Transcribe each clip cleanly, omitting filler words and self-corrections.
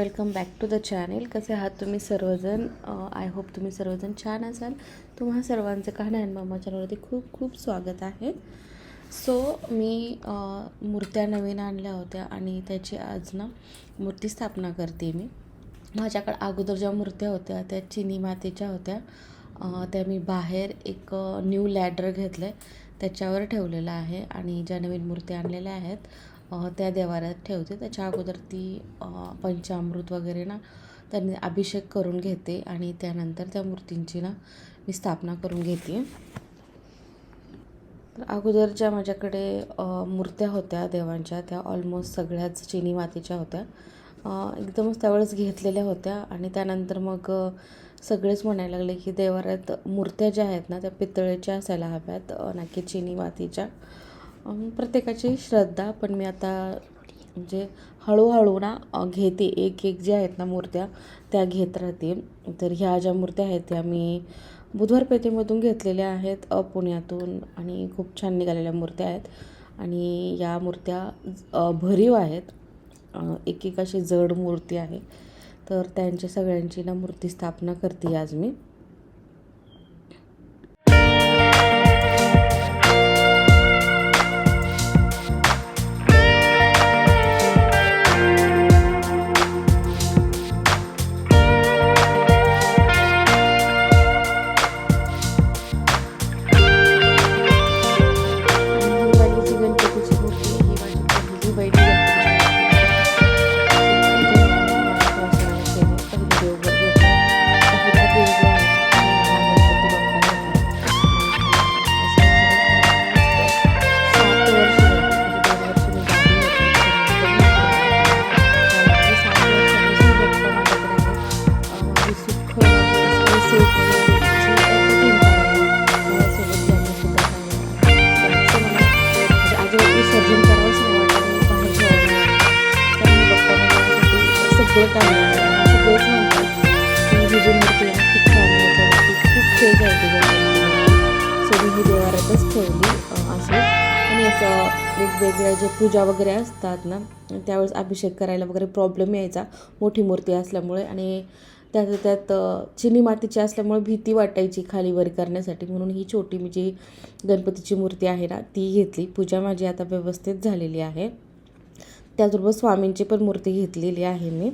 Welcome back to the channel. कसे आहात तुम्ही सर्वजण? आय होप तुम्ही सर्वजण छान असाल. तुम्हा सर्वांचं कहाणी मामा चॅनलवरती खूप खूप स्वागत आहे. सो मी मूर्त्या नवीन आणल्या होत्या आणि त्याची आज ना मूर्ती स्थापना करते मी. माझ्याकडे अगोदर ज्या मूर्त्या होत्या त्या चिनी मातीच्या होत्या. त्या मी बाहेर एक न्यू लॅडर घेतलं आहे त्याच्यावर ठेवलेलं आहे आणि ज्या नवीन मूर्त्या आणलेल्या आहेत त्या देवाऱ्यात ठेवते. त्याच्या अगोदर ती पंचामृत वगैरे ना त्यांनी अभिषेक करून घेते आणि त्यानंतर त्या मूर्तींची ना मी स्थापना करून घेते. तर अगोदर ज्या माझ्याकडे मूर्त्या होत्या देवांच्या त्या ऑलमोस्ट सगळ्याच चिनी मातीच्या होत्या. एकदमच त्यावेळेस घेतलेल्या होत्या आणि त्यानंतर मग सगळेच म्हणायला लागले की देवाऱ्यात मूर्त्या ज्या आहेत ना त्या पितळेच्या असायला हव्यात ना की चिनी मातीच्या. प्रत्येकाची श्रद्धा, पण मी आता म्हणजे हळूहळू ना घेते एक एक ज्या आहेत ना मूर्त्या त्या घेत राहते. तर ह्या ज्या मूर्त्या आहेत त्या मी बुधवार पेठेमधून घेतलेल्या आहेत पुण्यातून आणि खूप छान निघालेल्या मूर्त्या आहेत आणि या मूर्त्या भरीव आहेत. एक एक अशी जड मूर्ती आहे. तर त्यांच्या सगळ्यांची ना मूर्ती स्थापना करते आज मी. सगळेच म्हणतात की ही जी मूर्ती आहे खूप छान आहे, याच्यावरती खूप फेज आहे त्याच्यावरती. सो मी ही देवाऱ्यातच ठेवली असे. आणि असं वेगवेगळ्या जे पूजा वगैरे असतात ना त्यावेळेस अभिषेक करायला वगैरे प्रॉब्लेम यायचा मोठी मूर्ती असल्यामुळे. आणि त्यात चिनी मातीची असल्यामुळे भीती वाटायची खाली वर करण्यासाठी, म्हणून ही छोटी मी जी गणपतीची मूर्ती आहे ना ती घेतली. पूजा माझी आता व्यवस्थित झालेली आहे. त्याचबरोबर स्वामींची पण मूर्ती घेतलेली आहे मी.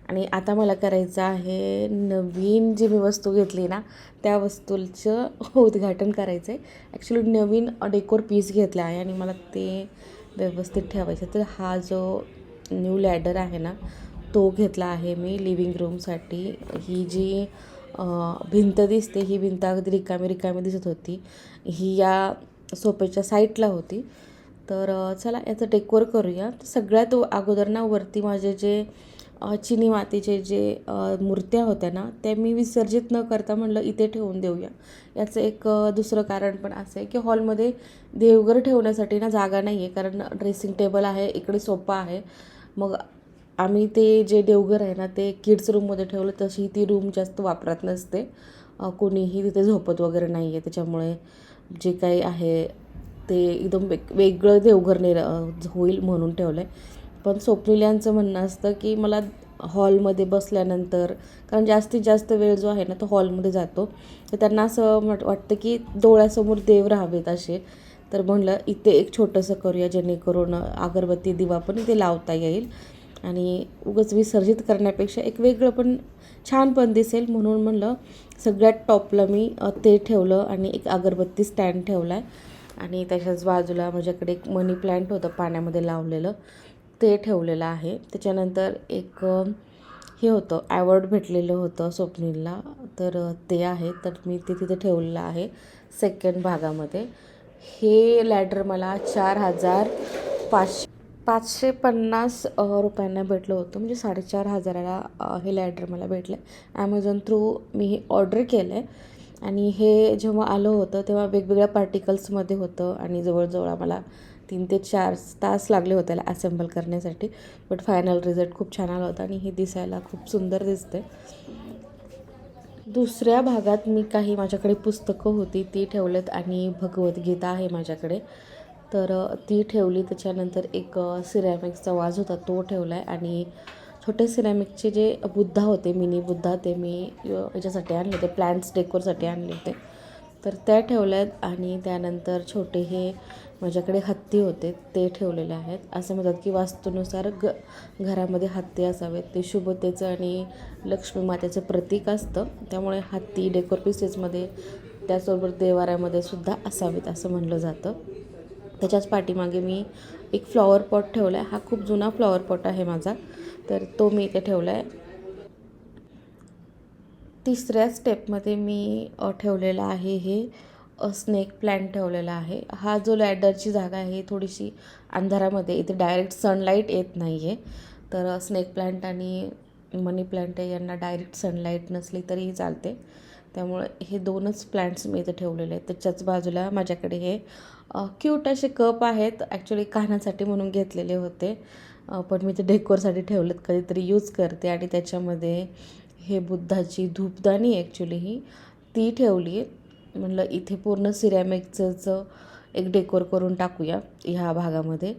आणि आता मला करायचं आहे नवीन जी मी वस्तू घेतली ना त्या वस्तूचं उद्घाटन करायचं आहे. ॲक्च्युली नवीन डेकोर पीस घेतला आहे आणि मला ते व्यवस्थित ठेवायचं. तर हा जो न्यू लॅडर आहे ना तो घेतला आहे मी लिव्हिंग रूमसाठी. ही जी भिंत दिसते ही भिंत अगदी रिकामी दिसत होती. ही या सोफ्याच्या साईडला होती. तर चला याचं डेकोर करूया. तर सगळ्यात अगोदर ना वरती माझे जे चिनी मातीचे जे मूर्त्या होत्या ना त्या मी विसर्जित न करता म्हणलं इथे ठेवून देऊया. याचं एक दुसरं कारण पण असं आहे की हॉलमध्ये देवघर ठेवण्यासाठी ना जागा नाही आहे, कारण ड्रेसिंग टेबल आहे, इकडे सोफा आहे. मग आम्ही ते जे देवघर आहे ना ते किड्स रूममध्ये ठेवलं. तशी ती रूम जास्त वापरात नसते, कोणीही तिथे झोपत वगैरे नाही आहे. त्याच्यामुळे जे काही आहे ते एकदम वेगळं देवघर होईल म्हणून ठेवलं आहे. पण स्वप्निल्यांचं म्हणणं असतं की मला हॉलमध्ये बसल्यानंतर, कारण जास्तीत जास्त वेळ जो आहे ना तो हॉलमध्ये जातो, तर त्यांना असं वाटतं की डोळ्यासमोर देव राहावेत असे. तर म्हणलं इथे एक छोटंसं करूया जेणेकरून अगरबत्ती दिवा पण इथे लावता येईल आणि उगाच विसर्जित करण्यापेक्षा एक वेगळं पण छान पण दिसेल, म्हणून म्हणलं सगळ्यात टॉपला मी ते ठेवलं आणि एक अगरबत्ती स्टँड ठेवला आहे. आणि त्याच्याच बाजूला माझ्याकडे एक मनी प्लॅन्ट होतं पाण्यामध्ये लावलेलं, ते ठेवलेलं आहे. त्याच्यानंतर एक हे होतं ॲवॉर्ड भेटलेलं होतं स्वप्नीलला, तर ते आहे. तर मी ते तिथे ठेवलेलं आहे सेकंड भागामध्ये. हे लॅडर मला 550 रुपयांना भेटलं होतं, म्हणजे 4,500ला हे लॅडर मला भेटलं. ॲमेझॉन थ्रू मी हे ऑर्डर केलं आहे. आणि हे जेव्हा आलं होतं तेव्हा वेगवेगळ्या पार्टिकल्समध्ये होतं आणि जवळजवळ आम्हाला 3 ते 4 तास लागले होते त्याला असेंबल करण्यासाठी. बट फायनल रिझल्ट खूप छान आला होता आणि हे दिसायला खूप सुंदर दिसते. दुसऱ्या भागात मी काही माझ्याकडे पुस्तकं होती ती ठेवलेत आणि भगवद्गीता आहे माझ्याकडे, तर ती ठेवली. त्याच्यानंतर एक सिरॅमिक्सचा वाज होता तो ठेवला आहे आणि छोटे सिरॅमिकचे जे बुद्धा होते, मिनी बुद्धा, ते मी याच्यासाठी आणले होते, प्लॅन्ट्स डेकोरसाठी आणले होते. तर त्या ठेवल्या आहेत. आणि त्यानंतर छोटे हे माझ्याकडे हत्ती होते, ते ठेवलेले आहेत. असं म्हणतात की वास्तूनुसार घरामध्ये हत्ती असावेत, ते शुभतेचं आणि लक्ष्मी मातेचं प्रतीक असतं. त्यामुळे हत्ती डेकोर पीसेसमध्ये, त्याचबरोबर देवाऱ्यामध्ये सुद्धा असावेत असं म्हणलं जातं. त्याच्याच पाठीमागे मी एक फ्लॉवर पॉट ठेवला आहे. हा खूप जुना फ्लॉवर पॉट आहे माझा, तर तो मी इथे ठेवला आहे. तिसऱ्या स्टेपमध्ये मी ठेवलेला आहे हे स्नेक प्लॅन्ट ठेवलेला आहे. हा जो लॅडरची जागा आहे थोडीशी अंधारामध्ये, इथे डायरेक्ट सनलाईट येत नाही आहे. तर स्नेक प्लॅन्ट आणि मनी प्लॅन्ट यांना डायरेक्ट सनलाईट नसली तरीही चालते. त्यामुळे हे दोनच प्लॅन्ट्स मी इथे ठेवलेले आहेत. त्याच्याच बाजूला माझ्याकडे हे क्यूट असे कप आहेत. ॲक्च्युली कानासाठी म्हणून घेतलेले होते, पण मी ते डेकोरसाठी ठेवलेत, कधीतरी यूज करते. आणि त्याच्यामध्ये हे बुद्धाची धूपदाणी ॲक्च्युली ती ठेवली आहे. म्हटलं इथे पूर्ण सिरॅमिकचंच एक डेकोर करून टाकूया ह्या भागामध्ये.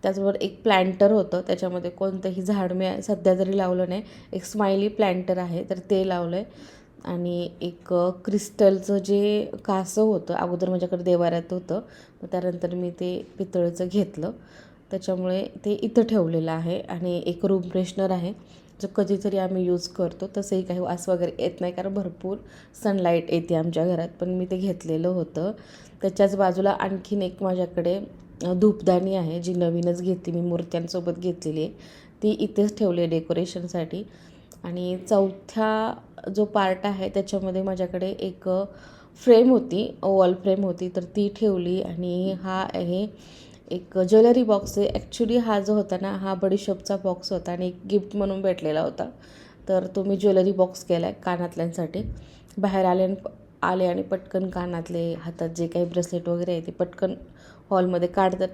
त्याचबरोबर एक प्लॅन्टर होतं, त्याच्यामध्ये कोणतंही झाड मी सध्या जरी लावलं नाही, एक स्माइली प्लॅन्टर आहे तर ते लावलं आहे. आणि एक क्रिस्टलचं जे कासव होतं, अगोदर माझ्याकडे देवाऱ्यात होतं, मग त्यानंतर मी ते पितळेचं घेतलं, त्याच्यामुळे ते इथं ठेवलेलं आहे. आणि एक रूम फ्रेशनर आहे, जो कधीतरी आम्ही यूज करतो. तसंही काही वास वगैरे येत नाही, कारण भरपूर सनलाईट येते आमच्या घरात, पण मी ते घेतलेलं होतं. त्याच्याच बाजूला आणखीन एक माझ्याकडे धूपदाणी आहे, जी नवीनच घेतली मी, मूर्त्यांसोबत घेतलेली आहे. ती इथेच ठेवली आहे डेकोरेशनसाठी. आणि चौथ्या जो पार्ट आहे त्याच्यामध्ये माझ्याकडे एक फ्रेम होती, वॉल फ्रेम होती, तर ती ठेवली. आणि हा आहे एक ज्वेलरी बॉक्स आहे. ॲक्च्युली हा जो होता ना, हा बडीशॉपचा बॉक्स होता आणि एक गिफ्ट म्हणून भेटलेला होता, तर तो मी ज्वेलरी बॉक्स केला आहे कानातल्यांसाठी. बाहेर आले आणि पटकन कानातले, हातात जे काही ब्रेसलेट वगैरे आहे ते पटकन हॉलमध्ये काढतात,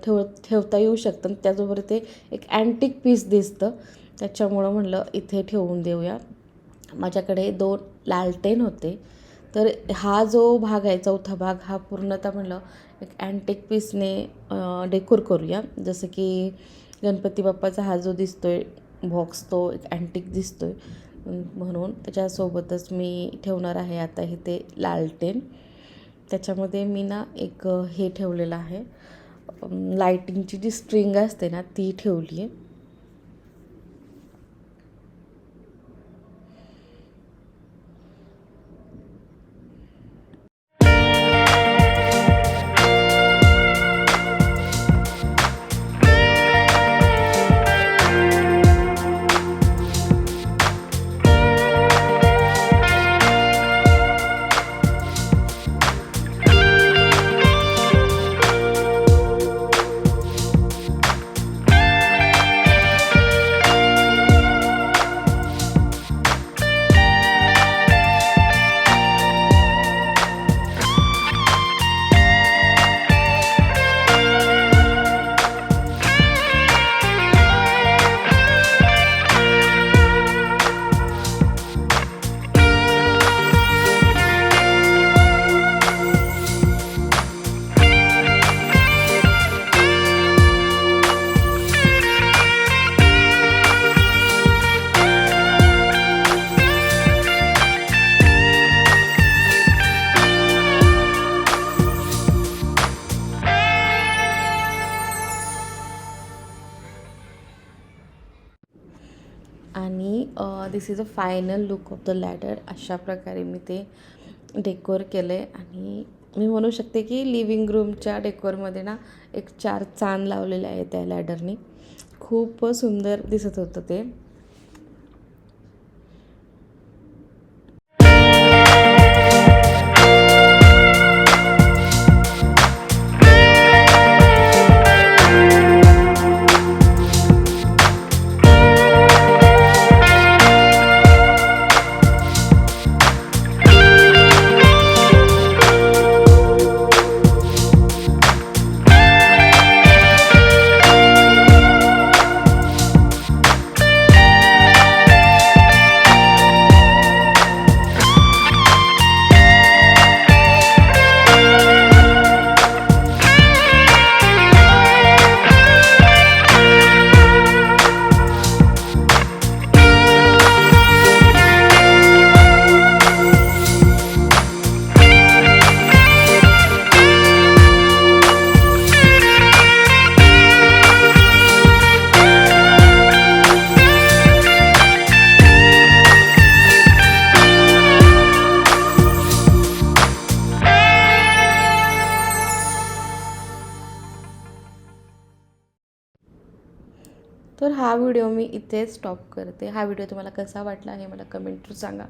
ठेवता येऊ शकतं. त्याचबरोबर ते एक अँटिक पीस दिसतं, त्याच्यामुळं म्हणलं इथे ठेवून देऊया. माझ्याकडे 2 लालटेन होते, तर हा जो भाग आहे, चौथा भाग, हा पूर्णतः म्हणलं एक अँटिक पीसने डेकोर करूया. जसं की गणपती बाप्पाचा हा जो दिसतो आहे बॉक्स, तो एक अँटिक दिसतो आहे, म्हणून त्याच्यासोबतच मी ठेवणार आहे आता ते लालटेन. त्याच्यामध्ये मी ना एक हे ठेवलेलं आहे, लाईटिंगची जी स्ट्रिंग असते ना, ती ठेवली आहे. आणि this is a final look of the ladder. अशा प्रकारे मी ते डेकोर केलं आहे. आणि मी म्हणू शकते की लिव्हिंग रूमच्या डेकोरमध्ये ना एक 4 चांद लावलेले आहे त्या लॅडरनी. खूप सुंदर दिसत होतं ते. तर हा व्हिडिओ मी इथे स्टॉप करते. हा व्हिडिओ तुम्हाला कसा वाटला हे मला कमेंटवर सांगा.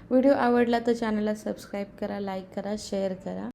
व्हिडिओ आवडला तर चॅनलला सबस्क्राईब करा, लाईक करा, शेअर करा.